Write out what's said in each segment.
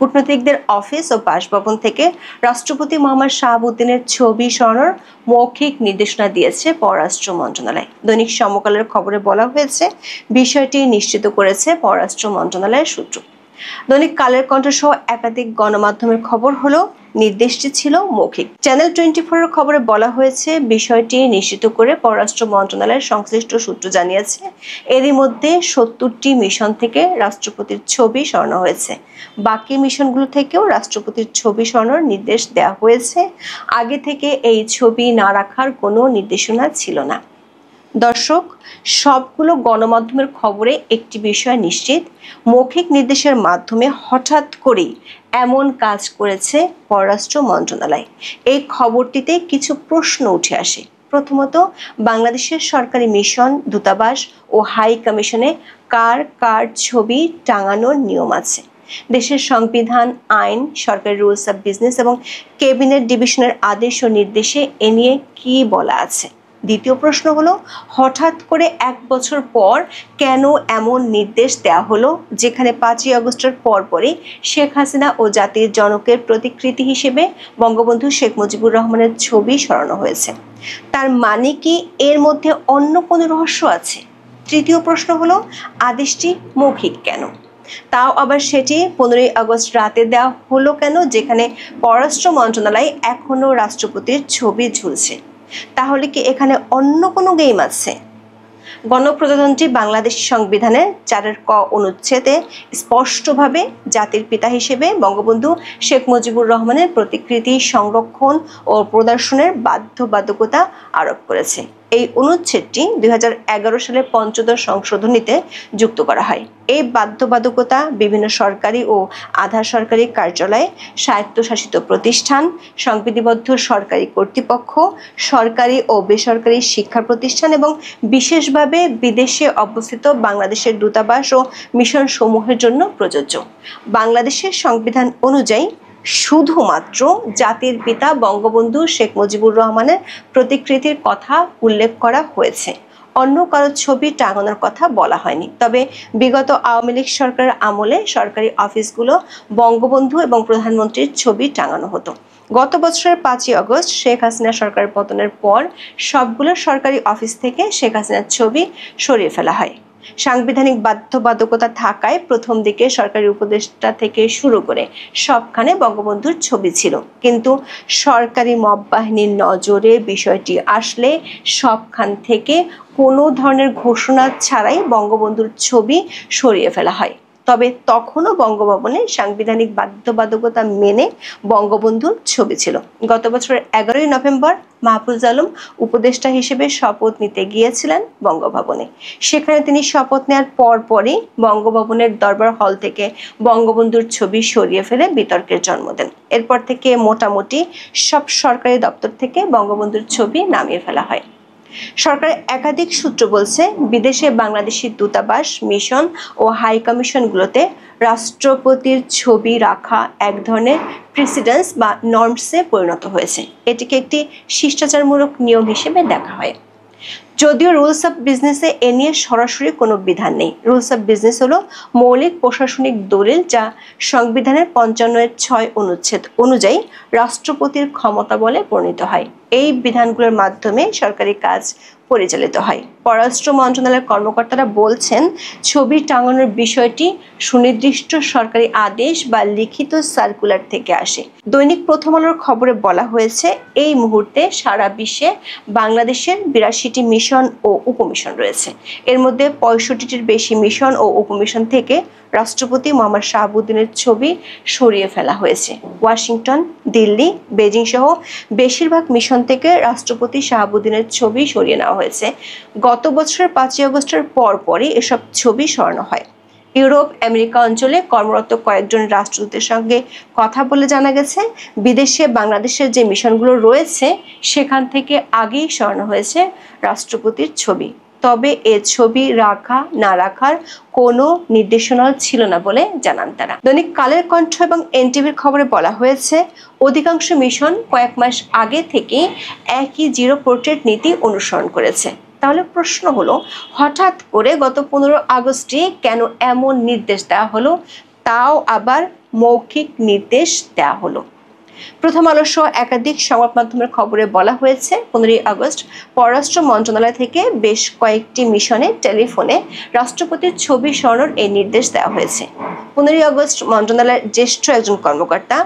কূটনীতিকদের office ও বাসভবন থেকে রাষ্ট্রপতি মোহাম্মদ শাহাবুদ্দিনের ছবি সরানোর মৌখিক নির্দেশনা দিয়েছে পররাষ্ট্র মন্ত্রণালয়। দৈনিক সমকালের খবরে বলা হয়েছে, বিষয়টি নিশ্চিত করেছে পররাষ্ট্র মন্ত্রণালয়ের সূত্র। দৈনিক কালের কণ্ঠ সহ একাধিক গণমাধ্যমের খবর হলো নির্দেশটি ছিল মৌখিক। চ্যানেল 24 এর খবরে বলা হয়েছে, বিষয়টি নিশ্চিত করে পররাষ্ট্র মন্ত্রণালয়ের সংশ্লিষ্ট সূত্র জানিয়েছে, এরই মধ্যে 70টি মিশন থেকে রাষ্ট্রপতির ছবি সরানো হয়েছে। বাকি মিশনগুলো থেকেও রাষ্ট্রপতির ছবি সরানোর নির্দেশ দেওয়া হয়েছে। আগে থেকে এই ছবি না রাখার কোনো নির্দেশনা ছিল না। দর্শক, সবগুলো গণমাধ্যমের খবরে একটি বিষয় নিশ্চিত, মৌখিক নির্দেশের মাধ্যমে হঠাৎ করেই এমন কাজ করেছে পররাষ্ট্র মন্ত্রণালয়। এই খবরটিতে কিছু প্রশ্ন উঠে আসে। প্রথমত, বাংলাদেশের সরকারি মিশন, দূতাবাস ও হাই কমিশনে কার কার ছবি টাঙানোর নিয়ম আছে? দেশের সংবিধান, আইন, সরকারি রুলস অব বিজনেস এবং ক্যাবিনেট ডিভিশনের আদেশ ও নির্দেশে এ নিয়ে কি বলা আছে? দ্বিতীয় প্রশ্ন হলো, হঠাৎ করে 1 বছর পর কেন এমন নির্দেশ দেওয়া হলো, যেখানে 5ই আগস্টের পরপরই শেখ হাসিনা ও জাতির জনকের প্রতিকৃতি হিসেবে বঙ্গবন্ধু শেখ মুজিবুর রহমানের ছবি সরানো হয়েছে? তার মানে কি এর মধ্যে অন্য কোনো রহস্য আছে? তৃতীয় প্রশ্ন হলো, আদেশটি মৌখিক কেন? তাও আবার সেটি 15ই আগস্ট রাতে দেওয়া হলো কেন, যেখানে পররাষ্ট্র মন্ত্রণালয় এখনো রাষ্ট্রপতির ছবি ঝুলছে? তাহলে কি এখানে অন্য কোনো গেম আছে? গণপ্রজাতন্ত্রী বাংলাদেশ সংবিধানের 4 ক অনুচ্ছেদে স্পষ্টভাবে জাতির পিতা হিসেবে বঙ্গবন্ধু শেখ মুজিবুর রহমানের প্রতিকৃতি সংরক্ষণ ও প্রদর্শনের বাধ্যবাধকতা আরোপ করেছে। এই অনুচ্ছেদটি 2011 সালের 5ম সংশোধনীতে যুক্ত করা হয়। এই বাধ্যবাধকতা বিভিন্ন সরকারি ও আধা সরকারি কার্যালয়, স্বায়ত্তশাসিত প্রতিষ্ঠান, সংবিধিবদ্ধ সরকারি কর্তৃপক্ষ, সরকারি ও বেসরকারি শিক্ষা প্রতিষ্ঠান এবং বিশেষভাবে বিদেশে অবস্থিত বাংলাদেশের দূতাবাস ও মিশন সমূহের জন্য প্রযোজ্য। বাংলাদেশের সংবিধান অনুযায়ী শুধুমাত্র জাতির পিতা বঙ্গবন্ধু শেখ মুজিবুর রহমানের প্রতিকৃতির কথা উল্লেখ করা হয়েছে, অন্য কারো ছবি টাঙানোর কথা বলা হয়নি। তবে বিগত আওয়ামী লীগ সরকারের আমলে সরকারি অফিসগুলো বঙ্গবন্ধু এবং প্রধানমন্ত্রীর ছবি টাঙানো হতো। গত বছরের 5ই আগস্ট শেখ হাসিনা সরকারের পতনের পর সবগুলো সরকারি অফিস থেকে শেখ হাসিনার ছবি সরিয়ে ফেলা হয়। সাংবিধানিক বাধ্যবাধকতা থাকায় প্রথম দিকে সরকারি উপদেষ্টা থেকে শুরু করে সবখানে বঙ্গবন্ধুর ছবি ছিল, কিন্তু সরকারি মব বাহিনীর নজরে বিষয়টি আসলে সবখান থেকে কোনো ধরনের ঘোষণা ছাড়াই বঙ্গবন্ধুর ছবি সরিয়ে ফেলা হয়। তবে তখনও বঙ্গভবনে সাংবিধানিক বাধ্যবাধকতা মেনে বঙ্গবন্ধুর ছবি ছিল। গত বছরের 11ই নভেম্বর মাহফুজ আলম উপদেষ্টা হিসেবে শপথ নিতে গিয়েছিলেন বঙ্গভবনে। সেখানে তিনি শপথ নেওয়ার পরপরই বঙ্গভবনের দরবার হল থেকে বঙ্গবন্ধুর ছবি সরিয়ে ফেলে বিতর্কের জন্ম দেন। এরপর থেকে মোটামুটি সব সরকারি দপ্তর থেকে বঙ্গবন্ধুর ছবি নামিয়ে ফেলা হয়। সরকারের একাধিক সূত্র বলছে, বিদেশে বাংলাদেশি দূতাবাস, মিশন ও হাই কমিশনগুলোতে রাষ্ট্রপতির ছবি রাখা এক ধরনের প্রেসিডেন্স বা নর্মসে পরিণত হয়েছে। এটিকে একটি শিষ্টাচারমূলক নিয়ম হিসেবে দেখা হয়। যদিও রুলস অব বিজনেসে এ নিয়ে সরাসরি কোনো বিধান নেই। রুলস অব বিজনেস হলো মৌলিক প্রশাসনিক দলিল, যা সংবিধানের 55(6) অনুচ্ছেদ অনুযায়ী রাষ্ট্রপতির ক্ষমতা বলে বর্ণিত হয়। এই বিধানগুলোর মাধ্যমে সরকারি কাজ পরিচালিত হয়। পররাষ্ট্র মন্ত্রণালয়ের কর্মকর্তারা বলছেন, ছবি টাঙানোর বিষয়টি সুনির্দিষ্ট সরকারি আদেশ বা লিখিত সার্কুলার থেকে আসে। দৈনিক প্রথম আলোর খবরে বলা হয়েছে, এই মুহূর্তে সারা বিশ্বে বাংলাদেশের 82টি মিশন ও উপমিশন রয়েছে। এর মধ্যে 65টির বেশি মিশন ও উপমিশন থেকে রাষ্ট্রপতি মোহাম্মদ শাহাবুদ্দিনের ছবি সরিয়ে ফেলা হয়েছে। ওয়াশিংটন, দিল্লি, বেজিং সহ বেশিরভাগ মিশন থেকে রাষ্ট্রপতি শাহাবুদ্দিনের ছবি সরিয়ে নেওয়া হয়েছে। গত বছরের 5ই আগস্টের পরপরই এসব ছবি সরানো হয়। ইউরোপ, আমেরিকা অঞ্চলে কর্মরত কয়েকজন রাষ্ট্রদূতের সঙ্গে কথা বলে জানা গেছে, বিদেশে বাংলাদেশের যে মিশনগুলো রয়েছে সেখান থেকে আগেই সরানো হয়েছে রাষ্ট্রপতির ছবি। তবে এ ছবি রাখা না রাখার কোনো নির্দেশনা ছিল না বলে জানান তারা। দৈনিক কালের কণ্ঠ এবং এনটিভির খবরে বলা হয়েছে, অধিকাংশ মিশন কয়েক মাস আগে থেকে একই জিরো পোর্ট্রেট নীতি অনুসরণ করেছে। তাহলে প্রশ্ন হলো, হঠাৎ করে গত 15 আগস্টে কেন এমন নির্দেশ দেওয়া হলো, তাও আবার মৌখিক নির্দেশ দেওয়া হলো। প্রথম আলো সহ একাধিক সংবাদ মাধ্যমের খবরে বলা হয়েছে 15ই আগস্ট পররাষ্ট্র মন্ত্রণালয় থেকে বেশ কয়েকটি মিশনে টেলিফোনে রাষ্ট্রপতির ছবি সরানোর এই নির্দেশ দেওয়া হয়েছে। 15ই আগস্ট মন্ত্রণালয়ের জ্যেষ্ঠ একজন কর্মকর্তা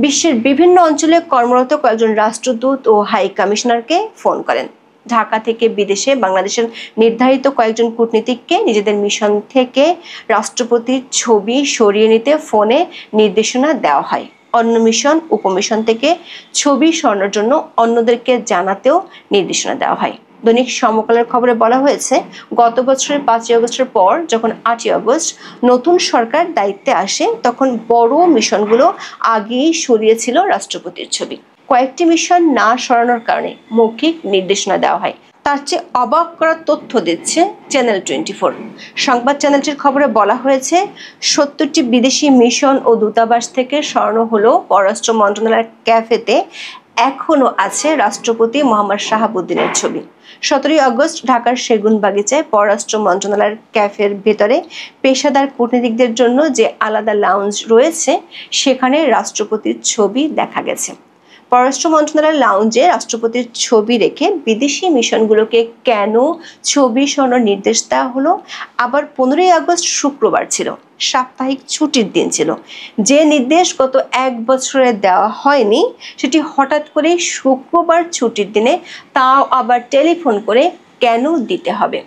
বিশ্বের বিভিন্ন অঞ্চলে কর্মরত কয়েকজন রাষ্ট্রদূত ও হাই কমিশনারকে ফোন করেন। ঢাকা থেকে বিদেশে বাংলাদেশের নির্ধারিত কয়েকজন কূটনীতিককে নিজেদের মিশন থেকে রাষ্ট্রপতির ছবি সরিয়ে নিতে ফোনে নির্দেশনা দেওয়া হয়। অন্য মিশন উপমিশন থেকে ছবি সরানোর জন্য অন্যদেরকে জানাতেও নির্দেশনা দেওয়া হয়। দৈনিক সমকালের খবরে বলা হয়েছে, গত বছরের 5ই আগস্টের পর যখন 8ই আগস্ট নতুন সরকার দায়িত্বে আসে তখন বড় মিশনগুলো আগেই সরিয়েছিল রাষ্ট্রপতির ছবি। কয়েকটি মিশন না সরানোর কারণে মৌখিক নির্দেশনা দেওয়া হয়। তার চেয়ে অবাক করার তথ্য দিচ্ছে চ্যানেল 24। সংবাদ চ্যানেলটির খবরে বলা হয়েছে 70টি বিদেশি মিশন ও দূতাবাস থেকে সরানো হলো পররাষ্ট্র মন্ত্রণালয়ের ক্যাফেতে এখনো আছে রাষ্ট্রপতি মোহাম্মদ শাহাবুদ্দিনের ছবি। 17ই আগস্ট ঢাকার সেগুনবাগিচায় পররাষ্ট্র মন্ত্রণালয়ের ক্যাফের ভেতরে পেশাদার কূটনীতিকদের জন্য যে আলাদা লাউঞ্জ রয়েছে সেখানে রাষ্ট্রপতির ছবি দেখা গেছে। পররাষ্ট্র মন্ত্রণালয়ের লাউঞ্জে রাষ্ট্রপতির ছবি রেখে বিদেশি মিশনগুলোকে কেন ছবি সরানোর নির্দেশ দেওয়া হলো? আবার 15ই আগস্ট শুক্রবার ছিল, সাপ্তাহিক ছুটির দিন ছিল। যে নির্দেশ গত 1 বছরে দেওয়া হয়নি সেটি হঠাৎ করে শুক্রবার ছুটির দিনে তাও আবার টেলিফোন করে কেন দিতে হবে?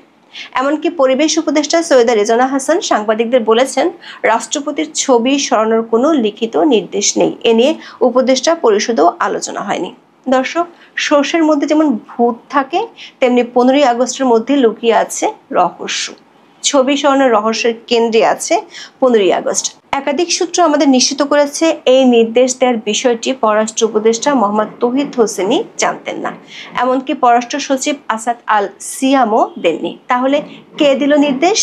এমনকি পরিবেশ উপদেষ্টা সৈয়দা রেজওয়ানা হাসান সাংবাদিকদের বলেছেন, রাষ্ট্রপতির ছবি সরানোর কোনো লিখিত নির্দেশ নেই। এ নিয়ে উপদেষ্টা পরিষদেও আলোচনা হয়নি। দর্শক, সর্ষের মধ্যে যেমন ভূত থাকে তেমনি 15ই আগস্টের মধ্যে লুকিয়ে আছে রহস্য। ছবি সরানোর রহস্যের কেন্দ্রে আছে 15ই আগস্ট। একাধিক সূত্র আমাদের নিশ্চিত করেছে এই নির্দেশ দেওয়ার বিষয়টি পররাষ্ট্র উপদেষ্টা মোহাম্মদ তৌহিদ হোসেনই জানতেন না, এমনকি পররাষ্ট্র সচিব আসাদ আল সিয়ামও দেননি। তাহলে কে দিল নির্দেশ,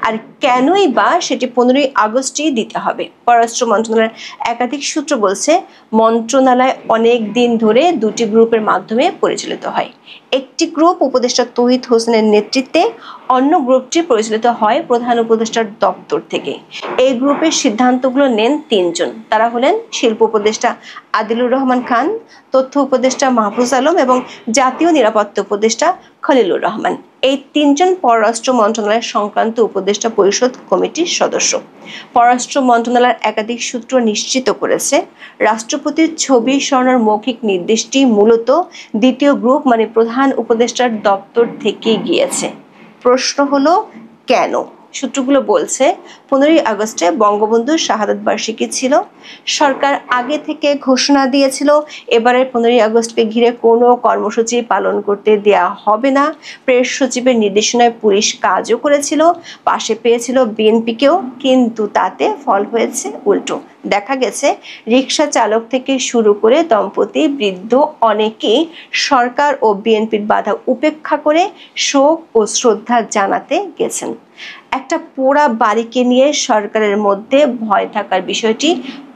আর কেনই বা সেটি 15ই আগস্টই দিতে হবে? পররাষ্ট্র মন্ত্রণালয়ের একাধিক সূত্র বলছে, মন্ত্রণালয় অনেক দিন ধরে দুটি গ্রুপের মাধ্যমে পরিচালিত হয়। একটি গ্রুপ উপদেষ্টা তৌহিদ হোসেনের নেতৃত্বে, অন্য গ্রুপটি পরিচালিত হয় প্রধান উপদেষ্টার দপ্তর থেকে। এই গ্রুপের সিদ্ধান্তগুলো নেন 3 জন। তারা হলেন শিল্প উপদেষ্টা আদিলুর রহমান খান, তথ্য উপদেষ্টা মাহফুজ আলম এবং জাতীয় নিরাপত্তা উপদেষ্টা খলিলুর রহমান। এই 3 জন পররাষ্ট্র মন্ত্রণালয়ের সংক্রান্ত উপদেষ্টা পরিষদ কমিটির সদস্য। পররাষ্ট্র মন্ত্রণালয়ের একাধিক সূত্র নিশ্চিত করেছে, রাষ্ট্রপতির ছবি সরানোর মৌখিক নির্দেশটি মূলত দ্বিতীয় গ্রুপ মানে প্রধান উপদেষ্টার দপ্তর থেকে গিয়েছে। প্রশ্ন হলো কেন? সূত্রগুলো বলছে, 15ই আগস্টে বঙ্গবন্ধুর শাহাদাত বার্ষিকী ছিল। সরকার আগে থেকে ঘোষণা দিয়েছিল এবারের 15ই আগস্টকে ঘিরে কোনো কর্মসূচি পালন করতে দেয়া হবে না। প্রেস সচিবের নির্দেশনায় পুলিশ কাজও করেছিল, পাশে পেয়েছিল বিএনপিকেও, কিন্তু তাতে ফল হয়েছে উল্টো। দেখা গেছে রিকশা চালক থেকে শুরু করে দম্পতি, বৃদ্ধ অনেকেই সরকার ও বিএনপির বাধা উপেক্ষা করে শোক ও শ্রদ্ধা জানাতে গেছেন। একটা পোড়া বাড়িকে নিয়ে সরকারের মধ্যে ভয় থাকার বিষয়টি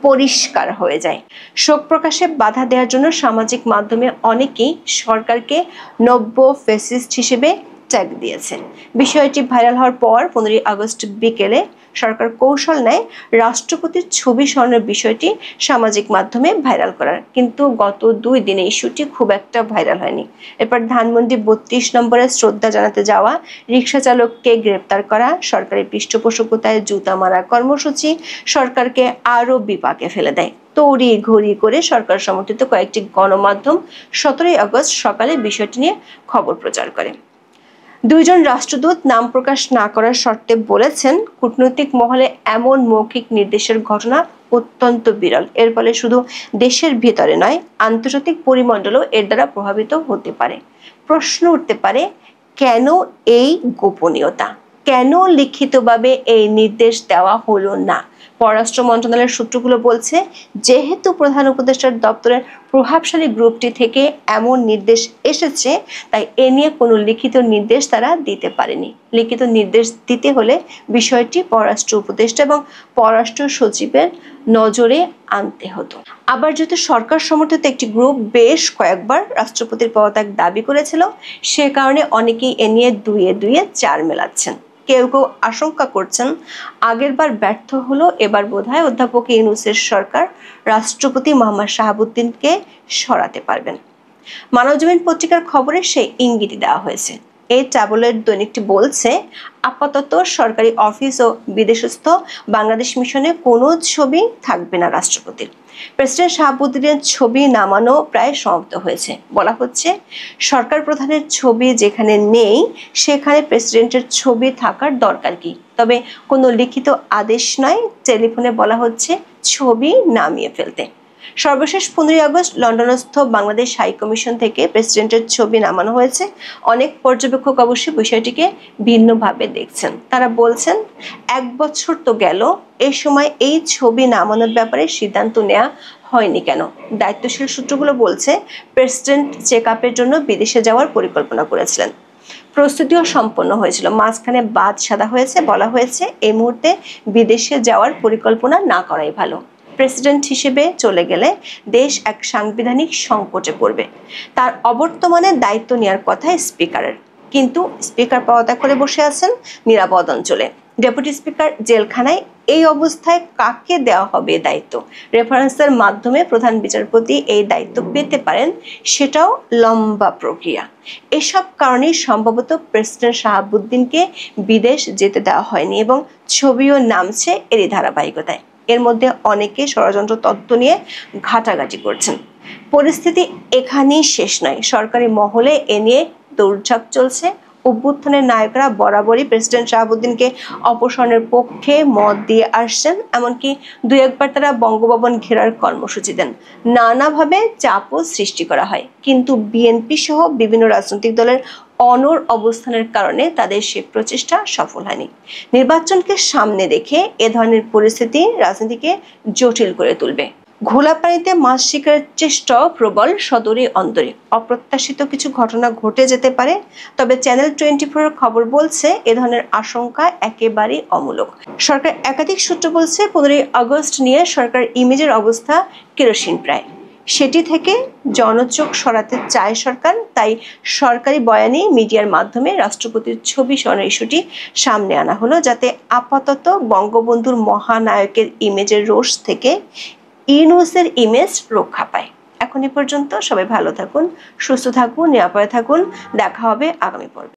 পরিষ্কার হয়ে যায়। শোক প্রকাশে বাধা দেওয়ার জন্য সামাজিক মাধ্যমে অনেকেই সরকারকে নব্য ফ্যাসিস্ট হিসেবে ট্যাগ দিয়েছেন। বিষয়টি ভাইরাল হওয়ার পর 15ই আগস্ট বিকেলে সরকার কৌশল নেয় রাষ্ট্রপতির ছবি সরানোর বিষয়টি সামাজিক মাধ্যমে ভাইরাল করার, কিন্তু গত 2 দিনে ইস্যুটি খুব একটা ভাইরাল হয়নি। এরপর ধানমন্ডি 32 নম্বরে শ্রদ্ধা জানাতে যাওয়া রিকশা চালককে গ্রেপ্তার করা, সরকারি পৃষ্ঠপোষকতায় জুতা মারা কর্মসূচি সরকারকে আরো বিপাকে ফেলে দেয়। তড়ি ঘড়ি করে সরকার সমর্থিত কয়েকটি গণমাধ্যম 17ই আগস্ট সকালে বিষয়টি নিয়ে খবর প্রচার করে। 2 জন রাষ্ট্রদূত নাম প্রকাশ না করার শর্তে বলেছেন, কূটনৈতিক মহলে এমন মৌখিক নির্দেশের ঘটনা অত্যন্ত বিরল। এর ফলে শুধু দেশের ভিতরে নয়, আন্তর্জাতিক পরিমণ্ডলও এর দ্বারা প্রভাবিত হতে পারে। প্রশ্ন উঠতে পারে, কেন এই গোপনীয়তা? কেন লিখিতভাবে এই নির্দেশ দেওয়া হলো না? পররাষ্ট্র মন্ত্রণালয়ের সূত্রগুলো বলছে, যেহেতু প্রধান উপদেষ্টার দপ্তরের প্রভাবশালী গ্রুপটি থেকে এমন নির্দেশ এসেছে, তাই এ নিয়ে কোনো লিখিত নির্দেশ তারা দিতে পারেনি। লিখিত নির্দেশ দিতে হলে বিষয়টি পররাষ্ট্র উপদেষ্টা এবং পররাষ্ট্র সচিবের নজরে আনতে হতো। আবার যেহেতু সরকার সমর্থিত একটি গ্রুপ বেশ কয়েকবার রাষ্ট্রপতির পদত্যাগ দাবি করেছিল, সে কারণে অনেকেই এ নিয়ে 2-এ 4 মেলাচ্ছেন। কেউ কেউ আশঙ্কা করছেন আগেরবার ব্যর্থ হলো, এবার বোধহয় অধ্যাপক ইউনূসের সরকার রাষ্ট্রপতি মোহাম্মদ শাহাবুদ্দিনকে সরাতে পারবেন। মানবজমিন পত্রিকার খবরে সেই ইঙ্গিতই দেওয়া হয়েছে। এই ট্যাবলয়েড দৈনিকটি বলছে, আপাতত সরকারি অফিস ও বিদেশস্থ বাংলাদেশ মিশনে কোনো ছবি থাকবে না রাষ্ট্রপতির। প্রেসিডেন্ট শাহাবুদ্দিনের ছবি নামানো প্রায় সমাপ্ত হয়েছে। বলা হচ্ছে, সরকার প্রধানের ছবি যেখানে নেই সেখানে প্রেসিডেন্টের ছবি থাকার দরকার কি? তবে কোনো লিখিত আদেশ নয়, টেলিফোনে বলা হচ্ছে ছবি নামিয়ে ফেলতে। সর্বশেষ 15 আগস্ট লন্ডনস্থ বাংলাদেশ হাই কমিশন থেকে প্রেসিডেন্টের ছবি নামানো হয়েছে। অনেক পর্যবেক্ষক অবশ্যই বিষয়টিকে ভিন্নভাবে দেখছেন। তারা বলছেন, 1 বছর তো গেল, এই সময় এই ছবি নামানোর ব্যাপারে সিদ্ধান্ত নেওয়া হয়নি কেন? দায়িত্বশীল সূত্রগুলো বলছে, প্রেসিডেন্ট চেক আপের জন্য বিদেশে যাওয়ার পরিকল্পনা করেছিলেন, প্রস্তুতিও সম্পন্ন হয়েছিল, মাঝখানে বাদ সাধা হয়েছে। বলা হয়েছে এই মুহূর্তে বিদেশে যাওয়ার পরিকল্পনা না করাই ভালো। প্রেসিডেন্ট হিসেবে চলে গেলে দেশ এক সাংবিধানিক সংকটে পড়বে। তার অবর্তমানে দায়িত্ব নেওয়ার কথা স্পিকারের, কিন্তু স্পিকার পদত্যাগ করে বসে আছেন নিরাপদ অঞ্চলে। ডেপুটি স্পিকার জেলখানায়। এই অবস্থায় কাকে দেওয়া হবে দায়িত্ব? রেফারেন্সের মাধ্যমে প্রধান বিচারপতি এই দায়িত্ব পেতে পারেন, সেটাও লম্বা প্রক্রিয়া। এসব কারণেই সম্ভবত প্রেসিডেন্ট শাহাবুদ্দিনকে বিদেশ যেতে দেওয়া হয়নি এবং ছবিও নামছে এরই ধারাবাহিকতায়। এর মধ্যে অনেকে ষড়যন্ত্র তত্ত্ব নিয়ে ঘাটাঘাটি করছেন। পরিস্থিতি এখানেই শেষ নয়, সরকারি মহলে এ নিয়ে দৌড়ঝাঁপ চলছে। অভ্যুত্থানের নায়করা বরাবরই প্রেসিডেন্ট শাহাবুদ্দিনকে অপসারণের পক্ষে মত দিয়ে আসছেন, এমনকি 2-1 বার তারা বঙ্গভবন ঘেরার কর্মসূচি দেন। নানাভাবে চাপও সৃষ্টি করা হয়, কিন্তু বিএনপি সহ বিভিন্ন রাজনৈতিক দলের অনড় অবস্থানের কারণে তাদের সে প্রচেষ্টা সফল হয়নি। নির্বাচনকে সামনে রেখে এ ধরনের পরিস্থিতি রাজনীতিকে জটিল করে তুলবে। ঘোলা পানিতে মাছ শিকারের চেষ্টাও প্রবল সদরে অন্তরে। অপ্রত্যাশিত কিছু ঘটনা ঘটে যেতে পারে, তবে চ্যানেল 24 এর খবর বলছে এ ধরনের আশঙ্কা একেবারেই অমূলক। সরকার একাধিক সূত্র বলছে, 15 আগস্ট নিয়ে সরকার ইমেজের অবস্থা কেরোসিন প্রায়। সেটি থেকে জনচোখ সরাতে চায় সরকার, তাই সরকারি বয়ানে মিডিয়ার মাধ্যমে রাষ্ট্রপতির ছবি সরানোর ইস্যুটি সামনে আনা হলো, যাতে আপাতত বঙ্গবন্ধুর মহানায়কের ইমেজের রোষ থেকে ইউনূসের ইমেজ রক্ষা পায়। এখন এ পর্যন্ত। সবাই ভালো থাকুন, সুস্থ থাকুন, নিরাপদে থাকুন। দেখা হবে আগামী পর্বে।